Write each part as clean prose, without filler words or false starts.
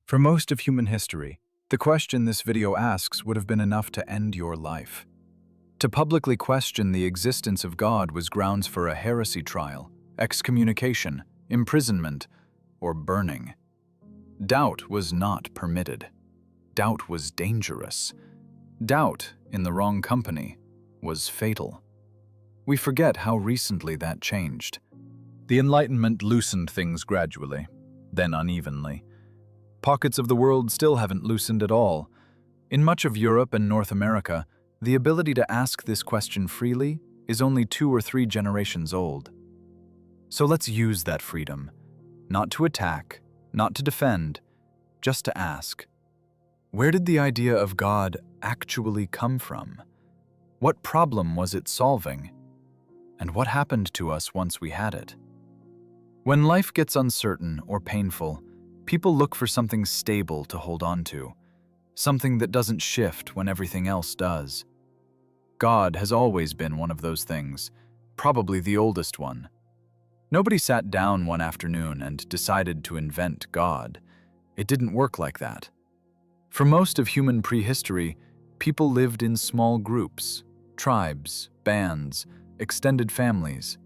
For most of human history, the question this video asks would have been enough to end your life. To publicly question the existence of God was grounds for a heresy trial, excommunication, imprisonment, or burning. Doubt was not permitted. Doubt was dangerous. Doubt, in the wrong company, was fatal. We forget how recently that changed. The Enlightenment loosened things gradually, then unevenly. Pockets of the world still haven't loosened at all. In much of Europe and North America, the ability to ask this question freely is only 2 or 3 generations old. So let's use that freedom, not to attack, not to defend, just to ask. Where did the idea of God actually come from? What problem was it solving? And what happened to us once we had it? When life gets uncertain or painful, people look for something stable to hold on to, something that doesn't shift when everything else does. God has always been one of those things, probably the oldest one. Nobody sat down one afternoon and decided to invent God. It didn't work like that. For most of human prehistory, people lived in small groups, tribes, bands, extended families.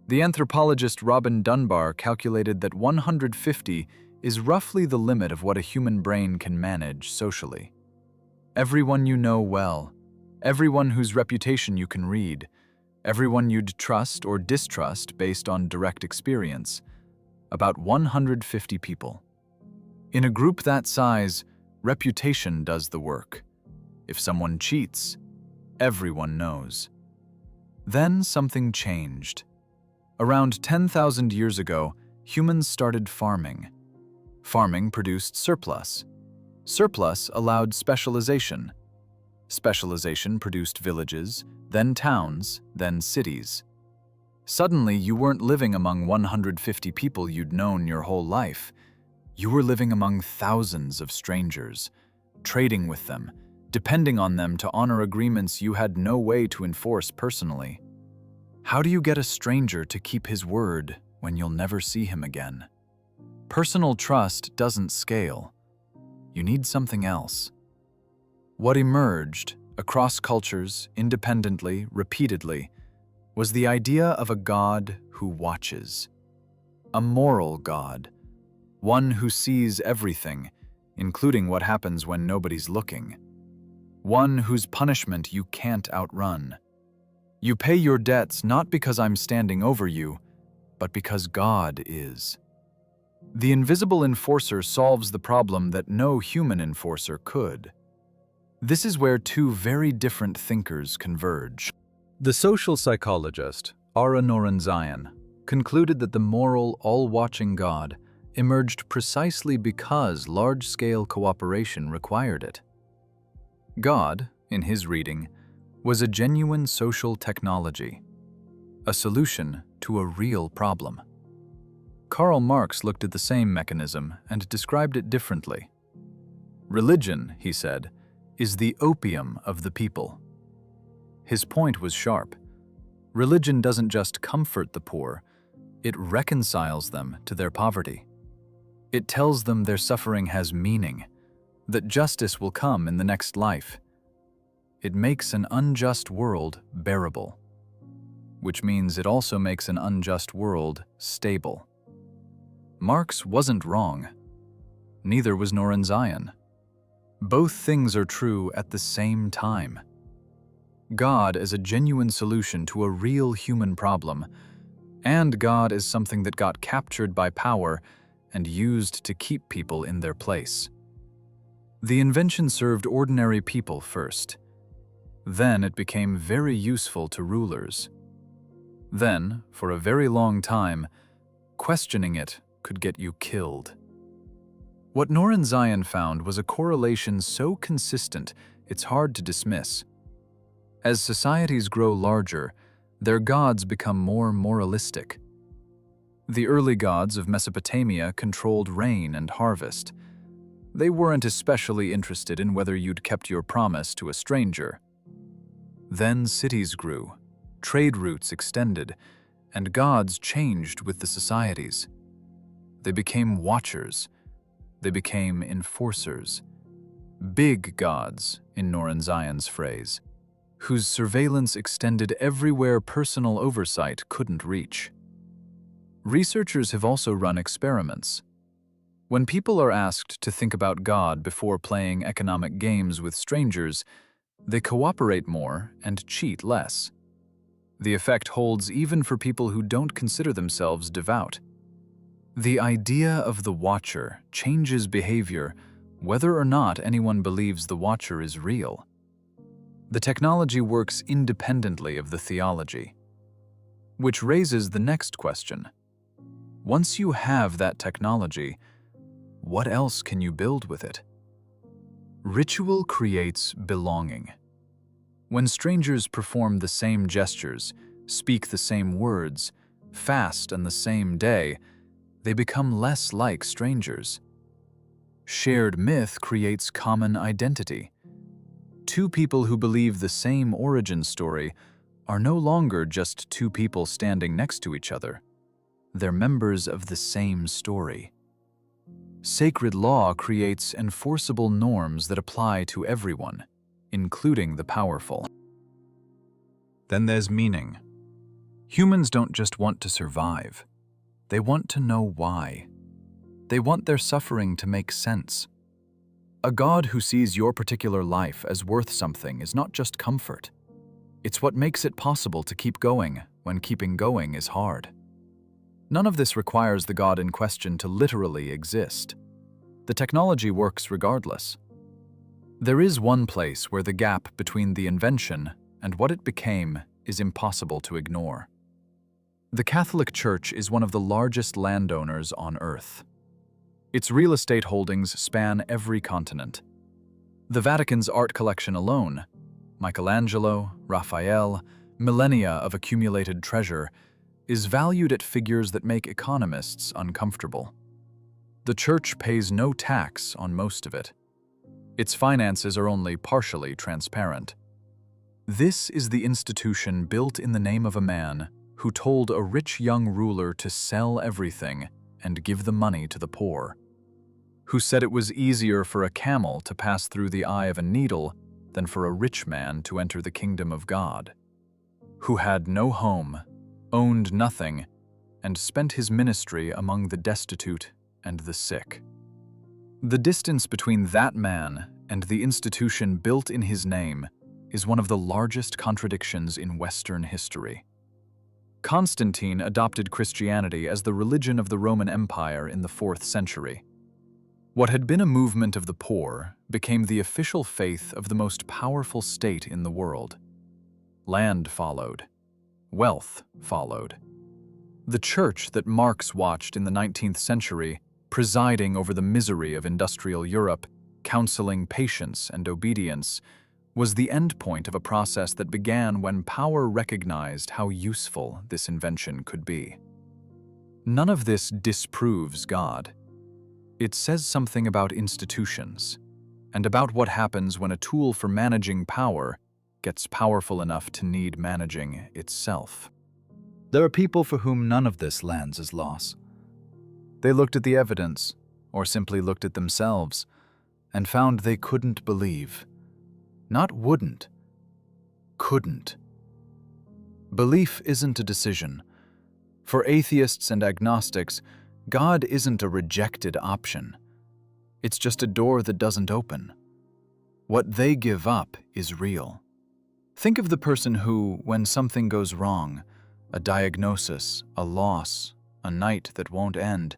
The anthropologist Robin Dunbar calculated that 150 is roughly the limit of what a human brain can manage socially. Everyone you know well, everyone whose reputation you can read, everyone you'd trust or distrust based on direct experience. About 150 people. In a group that size, reputation does the work. If someone cheats, everyone knows. Then something changed. Around 10,000 years ago, humans started farming. Farming produced surplus. Surplus allowed specialization. Specialization produced villages, then towns, then cities. Suddenly, you weren't living among 150 people you'd known your whole life. You were living among thousands of strangers, trading with them, depending on them to honor agreements you had no way to enforce personally. How do you get a stranger to keep his word when you'll never see him again? Personal trust doesn't scale. You need something else. What emerged, across cultures, independently, repeatedly, was the idea of a God who watches. A moral God. One who sees everything, including what happens when nobody's looking. One whose punishment you can't outrun. You pay your debts not because I'm standing over you, but because God is. The invisible enforcer solves the problem that no human enforcer could. This is where 2 very different thinkers converge. The social psychologist, Norenzayan, concluded that the moral, all-watching God emerged precisely because large-scale cooperation required it. God, in his reading, was a genuine social technology, a solution to a real problem. Karl Marx looked at the same mechanism and described it differently. Religion, he said, is the opium of the people. His point was sharp. Religion doesn't just comfort the poor, it reconciles them to their poverty. It tells them their suffering has meaning, that justice will come in the next life. It makes an unjust world bearable, which means it also makes an unjust world stable. Marx wasn't wrong. Neither was Norenzayan. Both things are true at the same time. God is a genuine solution to a real human problem, and God is something that got captured by power and used to keep people in their place. The invention served ordinary people first. Then it became very useful to rulers. Then, for a very long time, questioning it could get you killed. What Norenzayan found was a correlation so consistent it's hard to dismiss. As societies grow larger, their gods become more moralistic. The early gods of Mesopotamia controlled rain and harvest. They weren't especially interested in whether you'd kept your promise to a stranger. Then cities grew, trade routes extended, and gods changed with the societies. They became watchers. they became enforcers. Big gods, in Norenzayan's phrase, whose surveillance extended everywhere personal oversight couldn't reach. Researchers have also run experiments. When people are asked to think about God before playing economic games with strangers, they cooperate more and cheat less. The effect holds even for people who don't consider themselves devout. The idea of the watcher changes behavior whether or not anyone believes the watcher is real. The technology works independently of the theology. Which raises the next question. Once you have that technology, what else can you build with it? Ritual creates belonging. When strangers perform the same gestures, speak the same words, fast on the same day, they become less like strangers. Shared myth creates common identity. Two people who believe the same origin story are no longer just two people standing next to each other. They're members of the same story. Sacred law creates enforceable norms that apply to everyone, including the powerful. Then there's meaning. Humans don't just want to survive. They want to know why. They want their suffering to make sense. A God who sees your particular life as worth something is not just comfort. It's what makes it possible to keep going when keeping going is hard. None of this requires the God in question to literally exist. The technology works regardless. There is one place where the gap between the invention and what it became is impossible to ignore. The Catholic Church is one of the largest landowners on Earth. Its real estate holdings span every continent. The Vatican's art collection alone, Michelangelo, Raphael, millennia of accumulated treasure, is valued at figures that make economists uncomfortable. The Church pays no tax on most of it. Its finances are only partially transparent. This is the institution built in the name of a man who told a rich young ruler to sell everything and give the money to the poor, who said it was easier for a camel to pass through the eye of a needle than for a rich man to enter the kingdom of God, who had no home, owned nothing, and spent his ministry among the destitute and the sick. The distance between that man and the institution built in his name is one of the largest contradictions in Western history. Constantine adopted Christianity as the religion of the Roman Empire in the 4th century. What had been a movement of the poor became the official faith of the most powerful state in the world. Land followed. Wealth followed. The church that Marx watched in the 19th century, presiding over the misery of industrial Europe, counseling patience and obedience, was the endpoint of a process that began when power recognized how useful this invention could be. None of this disproves God. It says something about institutions, and about what happens when a tool for managing power gets powerful enough to need managing itself. There are people for whom none of this lands as loss. They looked at the evidence, or simply looked at themselves, and found they couldn't believe. Not wouldn't, couldn't. Belief isn't a decision. For atheists and agnostics, God isn't a rejected option. It's just a door that doesn't open. What they give up is real. Think of the person who, when something goes wrong, a diagnosis, a loss, a night that won't end,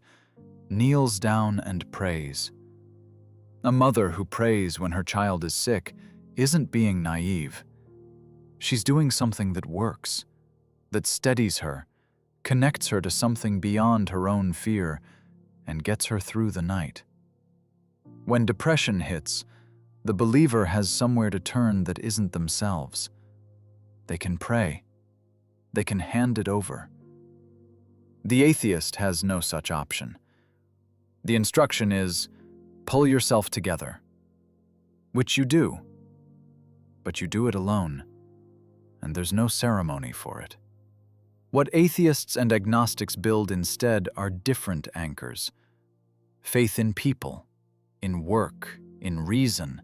kneels down and prays. A mother who prays when her child is sick isn't being naive. She's doing something that works, that steadies her, connects her to something beyond her own fear, and gets her through the night. When depression hits, the believer has somewhere to turn that isn't themselves. They can pray. They can hand it over. The atheist has no such option. The instruction is, pull yourself together, which you do, but you do it alone, and there's no ceremony for it. What atheists and agnostics build instead are different anchors. Faith in people, in work, in reason,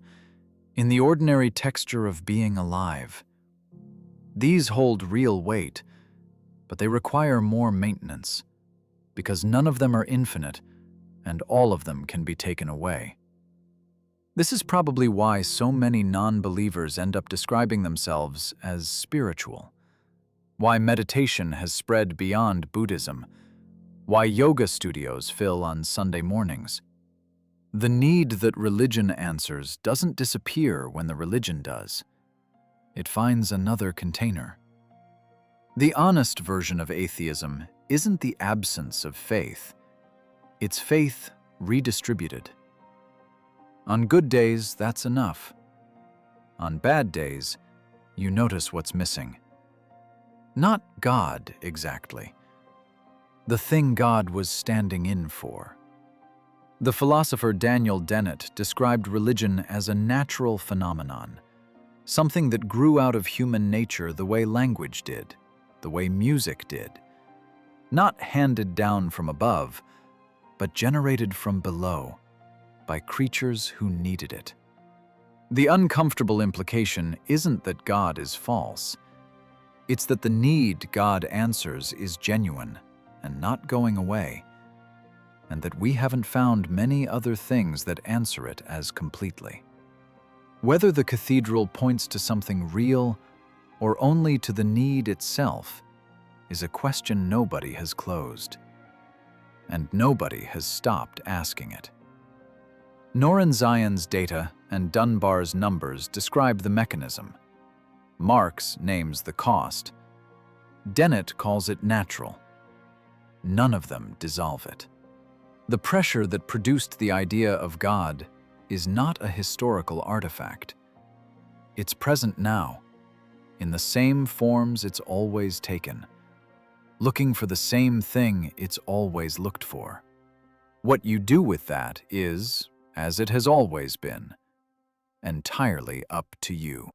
in the ordinary texture of being alive. These hold real weight, but they require more maintenance, because none of them are infinite, and all of them can be taken away. This is probably why so many non-believers end up describing themselves as spiritual, why meditation has spread beyond Buddhism, why yoga studios fill on Sunday mornings. The need that religion answers doesn't disappear when the religion does. It finds another container. The honest version of atheism isn't the absence of faith. It's faith redistributed. On good days, that's enough. On bad days, you notice what's missing. Not God, exactly. The thing God was standing in for. The philosopher Dennett described religion as a natural phenomenon, something that grew out of human nature the way language did, the way music did. Not handed down from above, but generated from below, by creatures who needed it. The uncomfortable implication isn't that God is false. It's that the need God answers is genuine and not going away, and that we haven't found many other things that answer it as completely. Whether the cathedral points to something real or only to the need itself is a question nobody has closed, and nobody has stopped asking it. Norenzayan's data and Dunbar's numbers describe the mechanism. Marx names the cost. Dennett calls it natural. None of them dissolve it. The pressure that produced the idea of God is not a historical artifact. It's present now, in the same forms it's always taken, looking for the same thing it's always looked for. What you do with that is, as it has always been, entirely up to you.